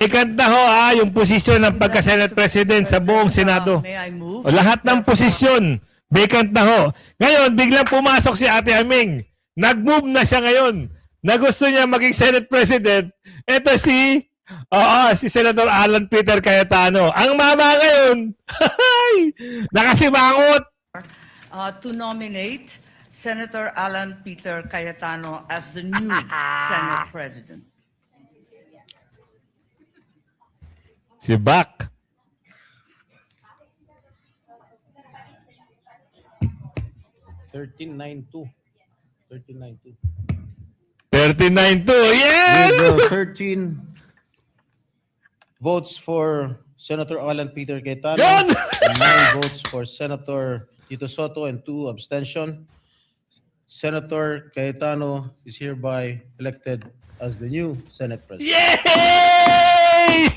Vacant na ho yung posisyon ng pagka-Senate President sa buong Senado. May I move? O, lahat ng posisyon, vacant na ho. Ngayon, biglang pumasok si Ate Aming. Nag-move na siya ngayon na gusto niya maging Senate President. Ito si Senator Alan Peter Cayetano. Ang mama ngayon, nakasimangot. To nominate Senator Alan Peter Cayetano as the new Senate President. Si Bak. $13.92. 39-2. Yeah! With 13 votes for Senator Alan Peter Cayetano, Yan! and 9 votes for Senator Tito Soto, and 2 abstention. Senator Cayetano is hereby elected as the new Senate President. Yay!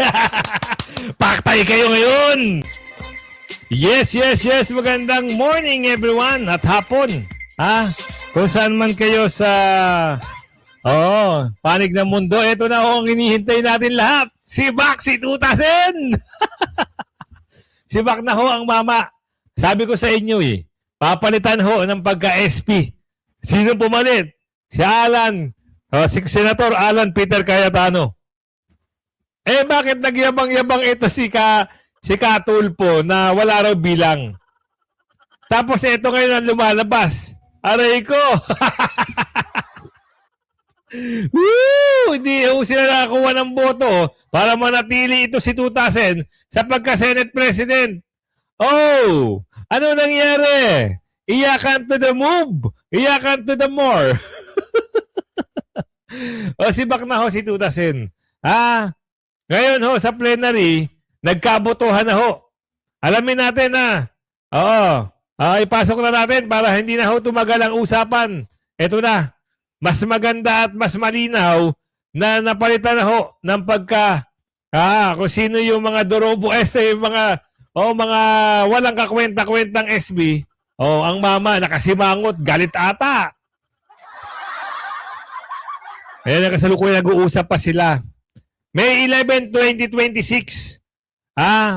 Paktay kayo ngayon! Yes. Magandang morning everyone at hapon. Kung saan man kayo sa panig ng mundo, ito na ho ang hinihintay natin lahat. Si Bak, si Tutasen! Si Bak na ho ang mama. Sabi ko sa inyo papalitan ho ng pagka-SP. Sino pumalit? Si Alan, si Senator Alan Peter Cayetano. Bakit nagyabang-yabang ito si Katulpo na wala raw bilang? Tapos ito ngayon ang lumalabas. Aray ko! Woo! Hindi sila nakakuha ng boto para manatili ito si Tutasen sa pagka-Senate President. Oh! Ano nangyari? Iyakan to the move. Iyakan to the more. Si Bak na ho si Tutasen. Ngayon ho sa plenary, nagkabotohan na ho. Alamin natin ipasok na natin para hindi na ho tumagal ang usapan. Ito na. Mas maganda at mas malinaw na napalitan na ho ng kung sino yung mga dorobo yung mga walang kakwenta-kwentang SB. Ang mama nakasimangot, galit ata. Ayan, nakasalukuyan nag-uusap pa sila. May 11, 2026.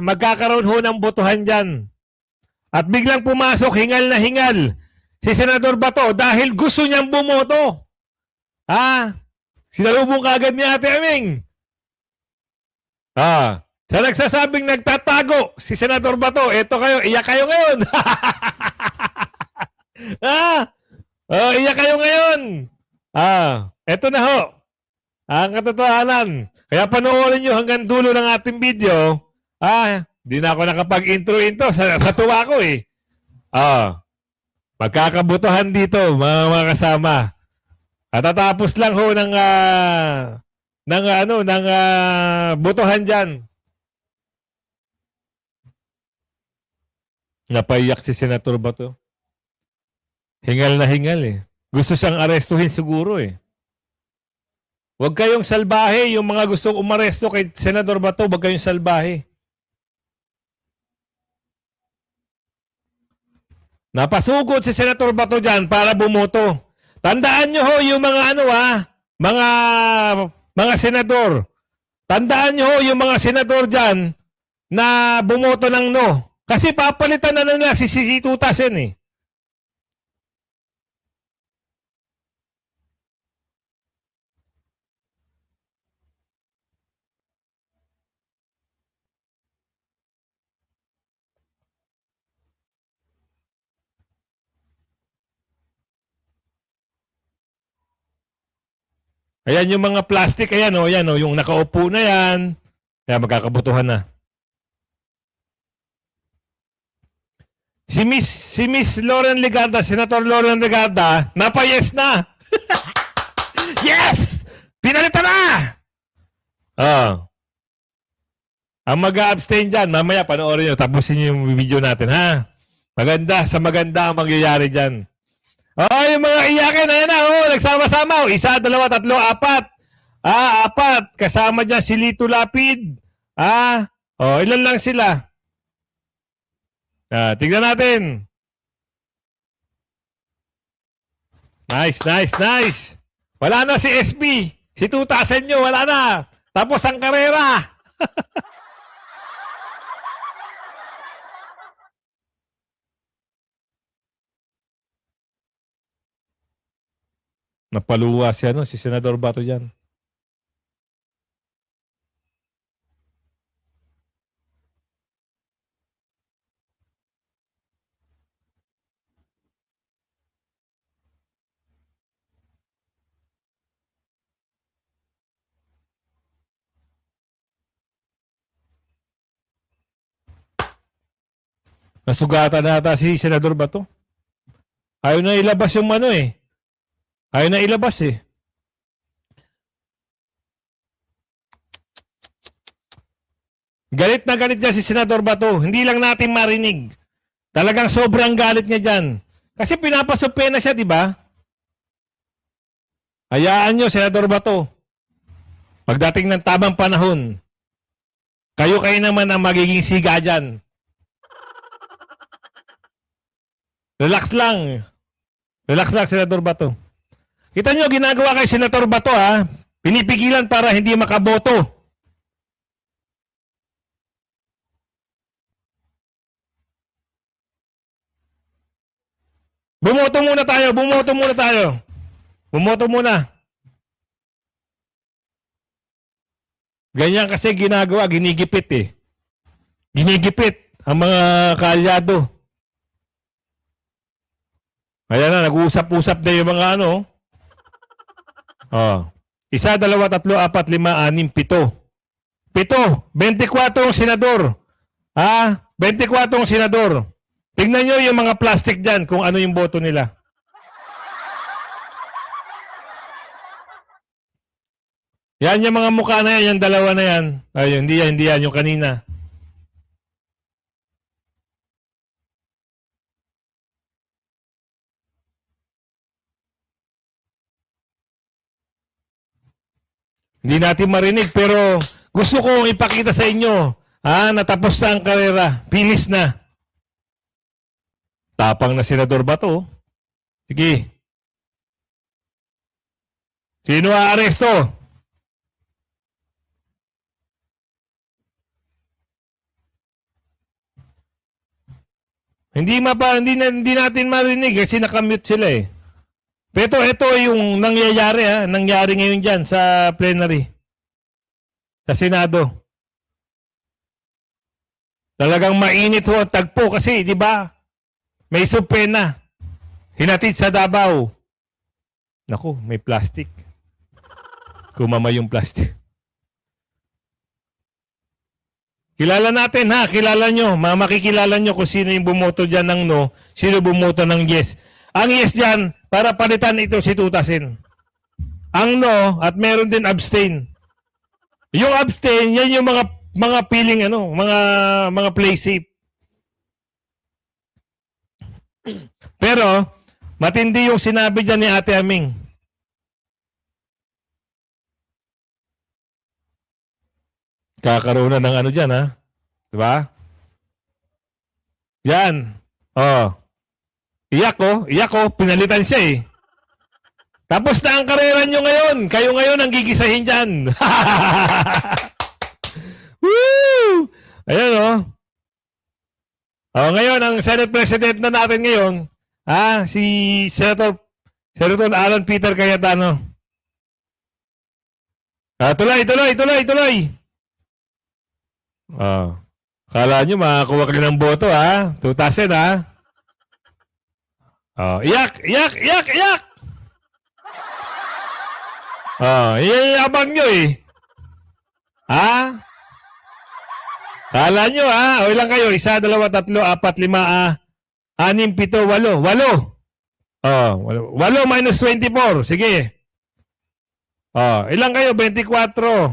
Magkakaroon ho ng botohan dyan. At biglang pumasok, hingal na hingal, si Senador Bato dahil gusto niyang bumoto. Sinalubong kagad ni Ate Aming. Sa nagsasabing nagtatago, si Senador Bato, eto kayo, iyak kayo ngayon. Iyak kayo ngayon. Eto na ho. Ang katotohanan. Kaya panoorin nyo hanggang dulo ng ating video. Di na ako nakapag-intro sa tuwa ko magkakabutuhan dito, mga kasama. At tatapos lang ho ng butuhan dyan. Napaiyak si Senator Bato. Hingal na hingal Gusto siyang arestuhin siguro Huwag kayong salbahe. Yung mga gustong umaresto kay Senador Bato, huwag kayong salbahe. Napasugod si Senator Bato dyan para bumoto. Tandaan nyo ho yung mga mga senador. Tandaan nyo ho yung mga senador dyan na bumoto ng no. Kasi papalitan na nila si Tutasen Ayan yung mga plastic, ayan yung nakaupo na yan. Kaya magkakabutuhan na. Si Miss Lauren Legarda, Senator Lauren Legarda, napayes na. Yes! Pinalitan na! Ang mag-abstain dyan, mamaya panoorin nyo, tapusin nyo yung video natin, Maganda ang mangyayari dyan. Yung mga iyakin, ayan na, nagsama-sama. 1, 2, 3, 4. 4. Kasama dyan si Lito Lapid. Ilan lang sila? Tignan natin. Nice. Wala na si SB. Si Tutasen nyo, wala na. Tapos ang karera. Napaluwa si, ano, si Senador Bato dyan. Nasugatan na ata si Senador Bato. Ayaw na ilabas yung ano eh. Ayaw na ilabas eh. Galit na galit niya si Senador Bato. Hindi lang natin marinig. Talagang sobrang galit niya dyan. Kasi pinapasupe na siya, di ba? Hayaan nyo, Senador Bato. Pagdating ng tamang panahon, kayo naman ang magiging siga dyan. Relax lang. Relax lang, Senador Bato. Kita nyo, ginagawa kay Senator Bato, ha? Pinipigilan para hindi makaboto. Bumoto muna tayo, bumoto muna tayo. Bumoto muna. Ganyan kasi ginagawa, ginigipit eh. Ginigipit ang mga kalyado. Kaya na, nag-uusap-usap na yung mga ano. Oh. 1, 2, 3, 4, 5, 6, 7. 7. 24 ang senador. Ha? 24 ang senador. Tingnan nyo yung mga plastic dyan kung ano yung boto nila. Yan yung mga mukha na yan, yung dalawa na yan. Ay, hindi yan, yung kanina. Hindi natin marinig pero gusto kong ipakita sa inyo natapos na ang karera. Finish na. Tapang na Senador Bato. Sige. Sino aaresto? Hindi natin marinig kasi nakamute sila eh. Pero ito yung nangyayari nangyari ngayon diyan sa plenary. Sa Senado. Talagang mainit ho ang tagpo kasi, di ba? May supena. Hinatid sa Davao. Naku, may plastic. Kumama yung plastic. Kilala natin kilala nyo. Makikilala nyo kung sino yung bumoto dyan ng no, sino bumoto ng yes. Ang yes dyan, para palitan ito si Tutasin. Ang no, at meron din abstain. Yung abstain, yan yung mga feeling mga play safe. Pero matindi yung sinabi diyan ni Ate Aming. Kakaroon na ng ano diyan Di ba? Yan. Oh. Iyak ko, pinalitan siya eh. Tapos na ang karera nyo ngayon. Kayo ngayon ang gigisahin dyan. Woo! Ayan ngayon, ang Senate President na natin ngayon, si Senator Alan Peter Cayetano. Tuloy. Kala nyo makakuha ka ng boto, 2,000, iyak! Iabang nyo eh. Kala nyo o ilang kayo? 1, 2, 3, 4, 5, 6, 7, 8. 8 minus 24. Sige. Ilang kayo? 24.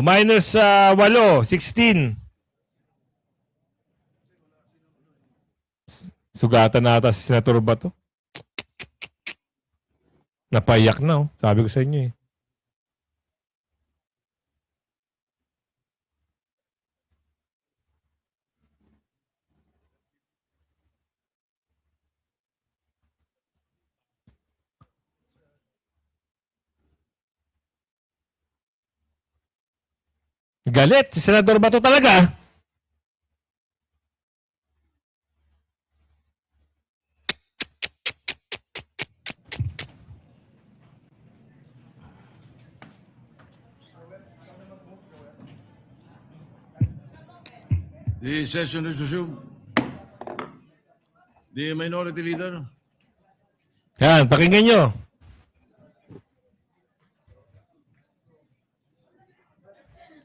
Minus 8, 16. Sugatan na ata si Senator Bato. Napaiyak na Sabi ko sa inyo eh. Galit. Si Senador Bato talaga. The session is resumed. The Minority Leader. Yan, pakinggan nyo.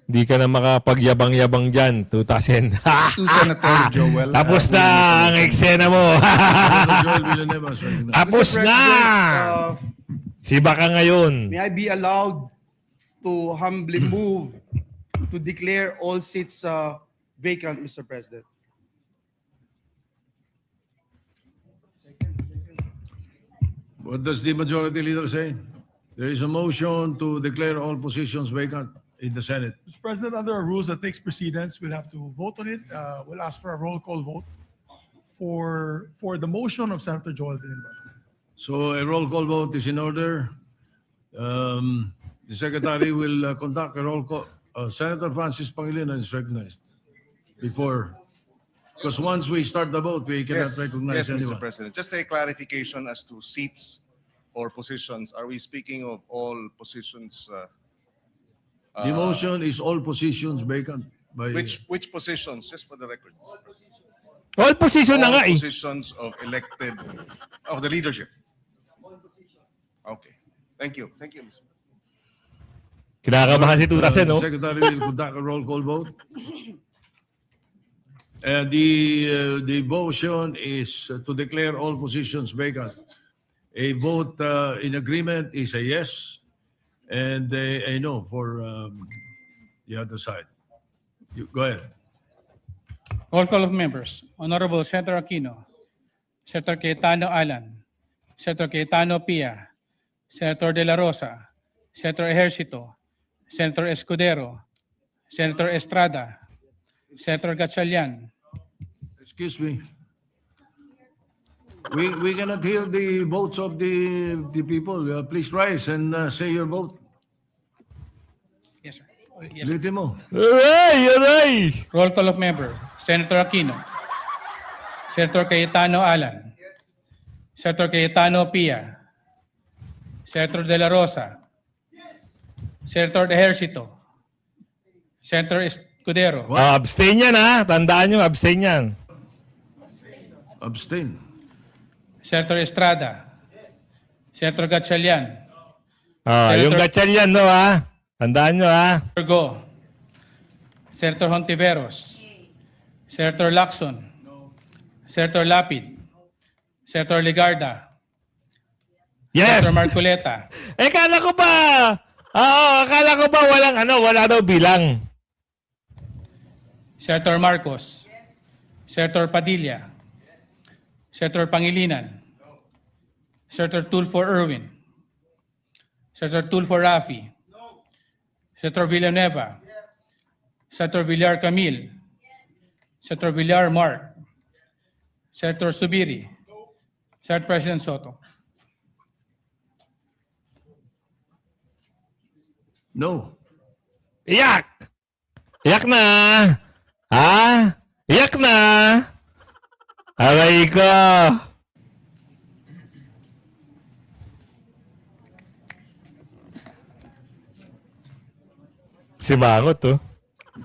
Di ka na makapagyabang-yabang dyan, 2,000. To Senator Joel. Tapos na ang eksena mo. Senator Joel Villanueva is recognized. Tapos Mr. na! President, Si Baka ngayon. may I be allowed to humbly move to declare all seats vacant, Mr. President? What does the Majority Leader say? There is a motion to declare all positions vacant in the Senate. Mr. President, under our rules that takes precedence, we'll have to vote on it. We'll ask for a roll call vote for the motion of Senator Joel Villanueva. So a roll call vote is in order. The Secretary will conduct a roll call. Senator Francis Pangilinan is recognized before. Because once we start the vote, we cannot recognize Yes, Mr. anyone. President. Just a clarification as to seats or positions. Are we speaking of all positions? The motion is all positions vacant by. Which positions? Just for the record, Mr. President. All position na All nga eh. positions of elected, of the leadership. Okay. Thank you. Thank you, Mr. Kinakabahan si 2,000, no? The Secretary will conduct a roll call vote. The motion is to declare all positions vacant. A vote in agreement is a yes, and a no for the other side. Go ahead. Roll call of members. Honorable Senator Aquino, Senator Cayetano Alan, Senator Cayetano Pia, Senator De La Rosa, Senator Ejercito, Senator Escudero, Senator Estrada, Senator Gatchalian, Excuse me. We cannot hear the votes of the people. Please rise and say your vote. yes sir. Yes, sir. Ulitin mo. Aray! Aray! Roll call of member. Senator Aquino, Senator Cayetano Alan, Senator Cayetano Pia, Senator De La Rosa, Senator Ejercito, Senator Escudero, Abstain yan, ha? Tandaan nyo, abstain yan. Abstain. Senator Estrada, Senator Gatchalian, Yung gatsan yan, no, ha? Tandaan nyo, ha? Senator Go, Senator Hontiveros, Senator Lacson, Senator Lapid, Senator Ligarda, Yes! Senator Marcoleta, Akala ko ba? Oo, akala ko ba wala daw bilang. Senator Marcos, Senator Padilla, Senator Pangilinan, Senator Tulfo Erwin, Senator Tulfo Rafi, Senator Villanueva, Senator Villar Camille, Senator Villar Mark, Senator Subiri, Senator President Soto. No. Iyak! Iyak na! Ha? Iyak na! Aray ko! Si Mangot, oh.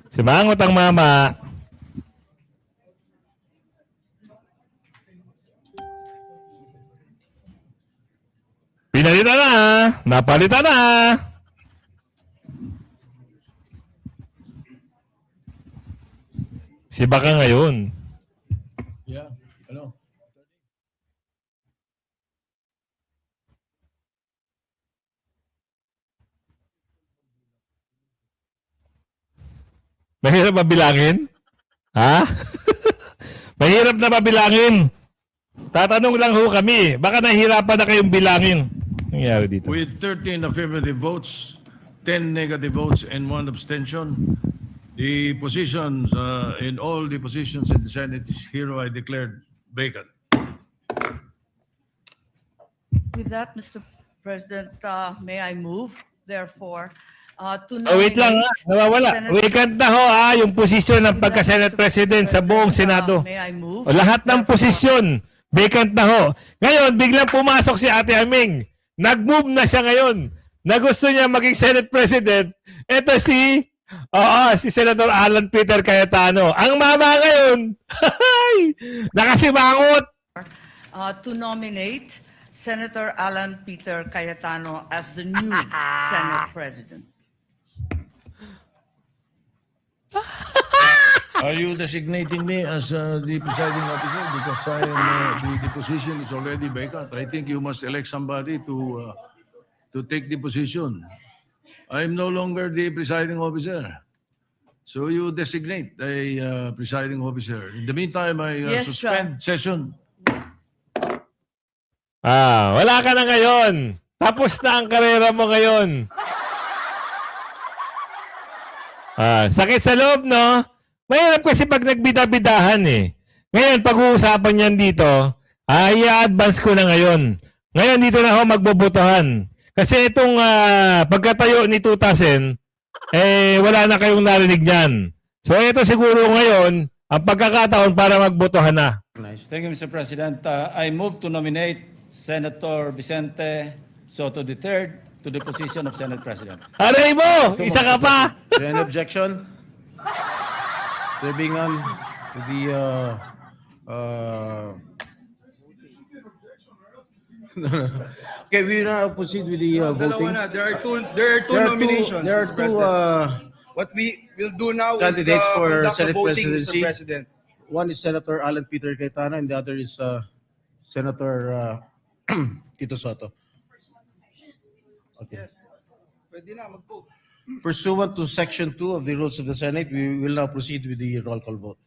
Si Mangot ang mama. Pinalitan na! Napalitan na! Si Baka ngayon. Yeah. Ano? Mahirap ba bilangin? Ha? Mahirap na ba bilangin? Tatanong lang ho kami. Baka nahihirapan na kayong bilangin. Ang nangyari dito? With 13 affirmative votes, 10 negative votes, and 1 abstention, the positions in all the positions in the Senate is hereby declared vacant. With that, Mr. President, may I move, therefore, to Oh, wait lang, nominate nawawala. Senator- Vacant na ho, yung posisyon ng pagka-Senate President sa buong Senado. May I move? O, lahat ng posisyon, vacant na ho. Ngayon, biglang pumasok si Ate Aming. Nag-move na siya ngayon. Na gusto niya maging Senate President. Ito si Senator Alan Peter Cayetano. Ang mama ngayon, nakasimangot. To nominate Senator Alan Peter Cayetano as the new Senate President. Are you designating me as the presiding officer because I am the position is already vacant? I think you must elect somebody to take the position. I am no longer the presiding officer. So you designate a presiding officer. In the meantime, I Yes, suspend session. Wala ka na ngayon. Tapos na ang karera mo ngayon. Sakit sa loob, no? Mahirap kasi pag nagbida-bidahan eh. Ngayon, pag-uusapan niyan dito, i-advance ko na ngayon. Ngayon, dito na ako magbobotohan. Kasi itong pagkatayo ni Tutasen, wala na kayong narinig niyan. So, ito siguro ngayon, ang pagkakataon para magbotohan na. Nice. Thank you, Mr. President. I move to nominate Senator Vicente Soto III to the position of Senate President. Aray mo! Isa ka pa! Is there any objection? There being none, okay, we now proceed with the voting. Dalawa na. There are two nominations, There are Mr. two President. What we will do now candidates is for conduct the Senate voting, presidency. Mr. President. One is Senator Alan Peter Cayetano and the other is Senator Tito Soto. Okay. Pwede na, mag-vote. Pursuant to Section 2 of the Rules of the Senate, we will now proceed with the roll call vote.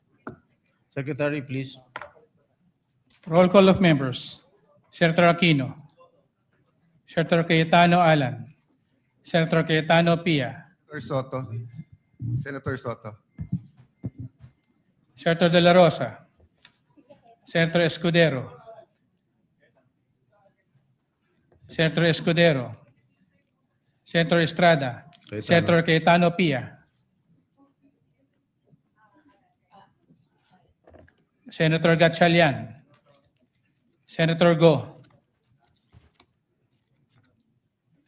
Secretary, please. Roll call of members. Senator Aquino. Senator Cayetano Alan. Senator Cayetano Pia. Senator Soto. Senator De La Rosa. Senator Escudero. Senator Escudero. Senator Estrada. Cayetano. Senator Cayetano Pia. Senator Gatchalian. Senator Go.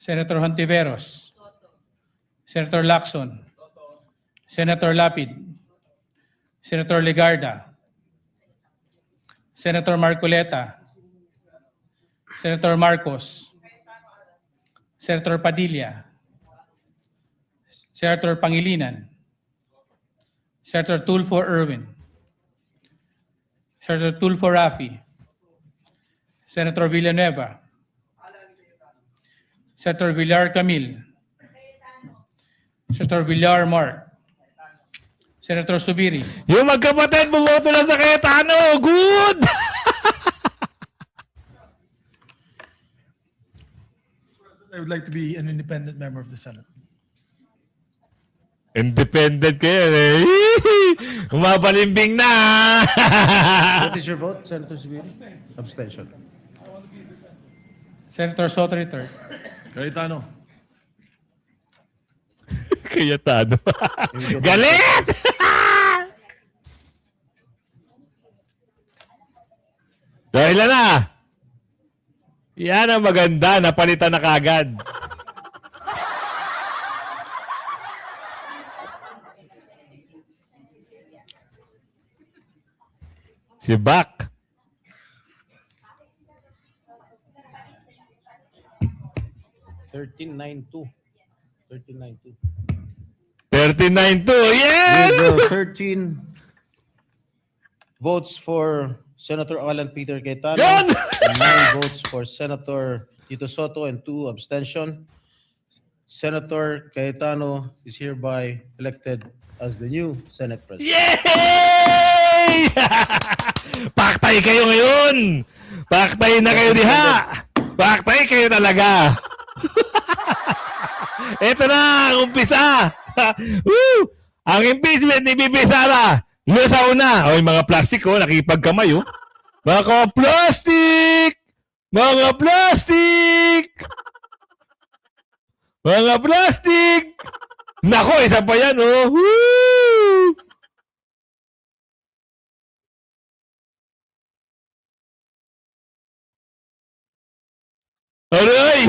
Senator Hontiveros. Senator Lacson. Senator Lapid. Senator Legarda. Senator Marcoleta. Senator Marcos. Senator Padilla. Senator Pangilinan. Senator Tulfo Erwin. Senator Tulfo Rafi. Senator Villanueva. Senator Villar Camil. Senator Villar Mark. Senator Subiri. Yung magkapatid, bumoto na sa Cayetano! Good! I would like to be an independent member of the Senate. Independent kayo eh. Umabalimbing na! What is your vote, Senator Subiri? Abstention. Senator Soto III. Cayetano. Cayetano. Galit! Dahil na! Yan ang maganda, napalitan na kagad. Si Bak. $13.92. 39-2. Yeah! With 13 votes for Senator Alan Peter Cayetano, Yan! and 9 votes for Senator Tito Soto, and 2 abstention. Senator Cayetano is hereby elected as the new Senate President. Yay! Paktay kayo ngayon! Paktay na kayo diha! Paktay kayo talaga! Ito na, ang umpisa! Woo! Ang impeachment ni Bibi Sara! Lusaw na! O, yung mga plastic ko, nakipagkamay, oh. Mga plastic! Mga plastic! Mga plastic! Nako, isa pa yan, oh. Woo! Aray!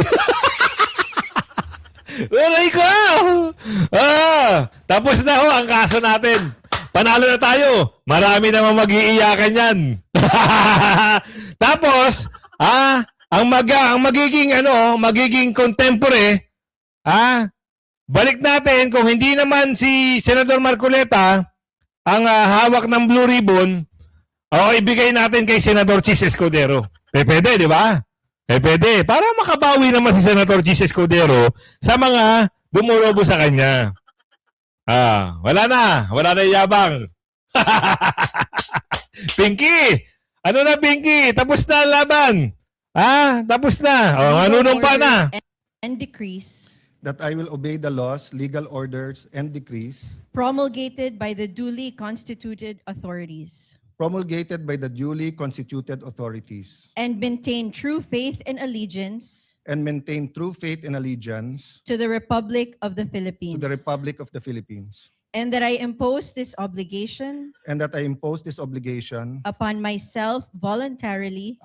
Aray ko! Tapos na ho ang kaso natin. Panalo na tayo. Marami naman mag-iiyakan yan. Tapos, ang magiging contemporary, balik natin kung hindi naman si Senador Marcoleta ang hawak ng blue ribbon, ibigay natin kay Senador Chis Escudero. Pwede, di ba? Pwede. Para makabawi naman si Senator Chis Escudero sa mga dumurobo sa kanya. Wala na yung yabang. Pinky! Ano na, Pinky? Tapos na ang laban. Tapos na. Manunumpa na. And decrees that I will obey the laws, legal orders, and decrees promulgated by the duly constituted authorities promulgated by the duly constituted authorities and maintain true faith and allegiance and maintain true faith and allegiance to the Republic of the to Philippines. the Republic of the Philippines, And that I impose this obligation and that I impose this obligation upon myself voluntarily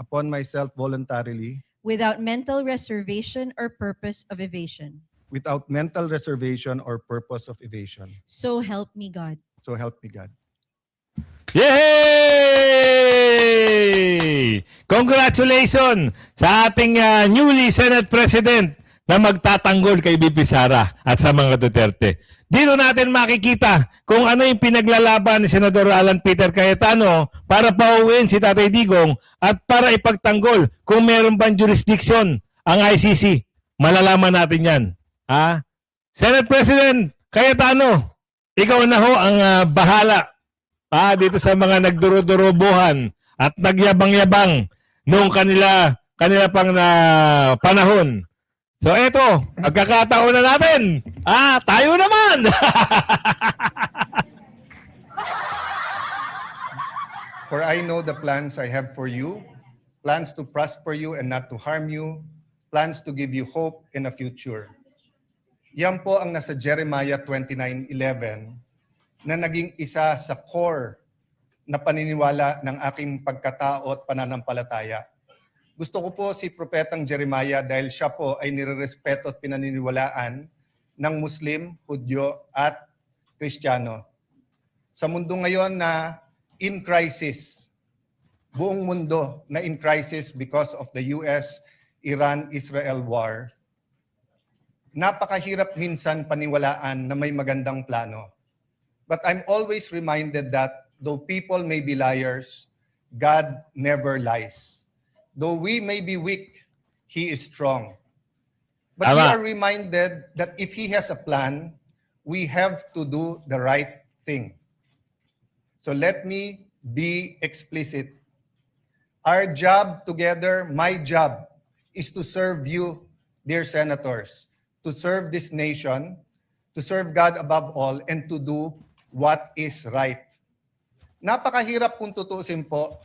without mental reservation or purpose of evasion. without mental reservation or purpose of evasion. So help me God. So help me God. Yay! Congratulations sa ating newly Senate President na magtatanggol kay BP Sara at sa mga Duterte. Dito natin makikita kung ano yung pinaglalaban ni Senador Alan Peter Cayetano para pauwiin si Tatay Digong at para ipagtanggol kung meron bang jurisdiction ang ICC. Malalaman natin yan. Senate President Cayetano, ikaw na ho ang bahala dito sa mga nagduro-durobohan at nagyabang-yabang noong kanila pang panahon. So eto, pagkakataon na natin. Tayo naman! For I know the plans I have for you, plans to prosper you and not to harm you, plans to give you hope in a future. Yan po ang nasa Jeremiah 29:11 na naging isa sa core na paniniwala ng aking pagkatao at pananampalataya. Gusto ko po si Propetang Jeremiah dahil siya po ay nirerespeto at pinaniniwalaan ng Muslim, Hudyo at Kristiyano. Sa mundo ngayon na in crisis, buong mundo na in crisis because of the US-Iran-Israel war, napakahirap minsan paniwalaan na may magandang plano. But I'm always reminded that though people may be liars, God never lies. Though we may be weak, He is strong. But we are reminded that if He has a plan, we have to do the right thing. So let me be explicit. Our job together, my job, is to serve you, dear senators, to serve this nation, to serve God above all, and to do what is right. Napakahirap kung tutuusin po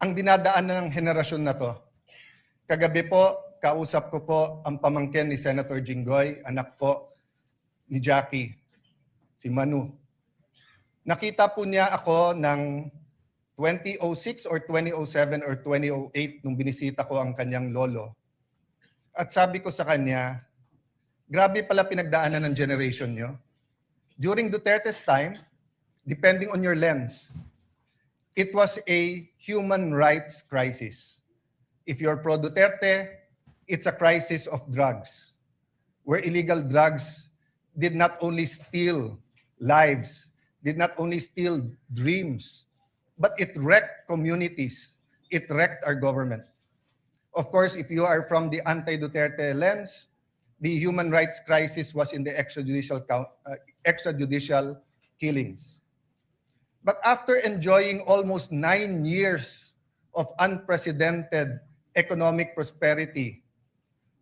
ang dinadaanan ng henerasyon na to. Kagabi po, kausap ko po ang pamangkin ni Senator Jinggoy, anak po ni Jackie, si Manu. Nakita po niya ako ng 2006 or 2007 or 2008 nung binisita ko ang kanyang lolo. At sabi ko sa kanya, grabe pala pinagdaanan ng generation nyo. During Duterte's time, depending on your lens, it was a human rights crisis. If you're pro-Duterte, it's a crisis of drugs, where illegal drugs did not only steal lives, did not only steal dreams, but it wrecked communities. It wrecked our government. Of course, if you are from the anti-Duterte lens, the human rights crisis was in the extrajudicial killings. But after enjoying almost 9 years of unprecedented economic prosperity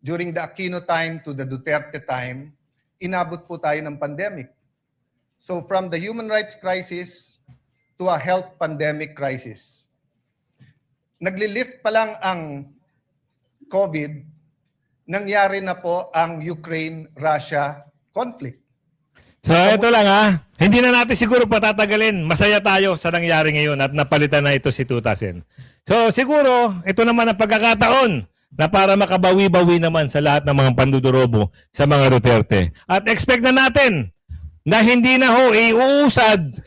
during the Aquino time to the Duterte time, inabot po tayo ng pandemic. So from the human rights crisis to a health pandemic crisis. Nagli-lift pa lang ang COVID, nangyari na po ang Ukraine-Russia conflict. So ito lang hindi na natin siguro patatagalin. Masaya tayo sa nangyari ngayon at napalitan na ito si Tutasin. So siguro, ito naman ang pagkakataon na para makabawi-bawi naman sa lahat ng mga pandudurobo sa mga Duterte. At expect na natin na hindi na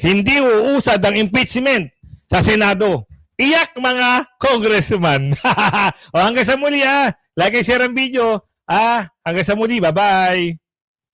hindi uusad ang impeachment sa Senado. Iyak mga congressman. O hanggang sa muli Like and share ang video. Hanggang sa muli. Bye-bye.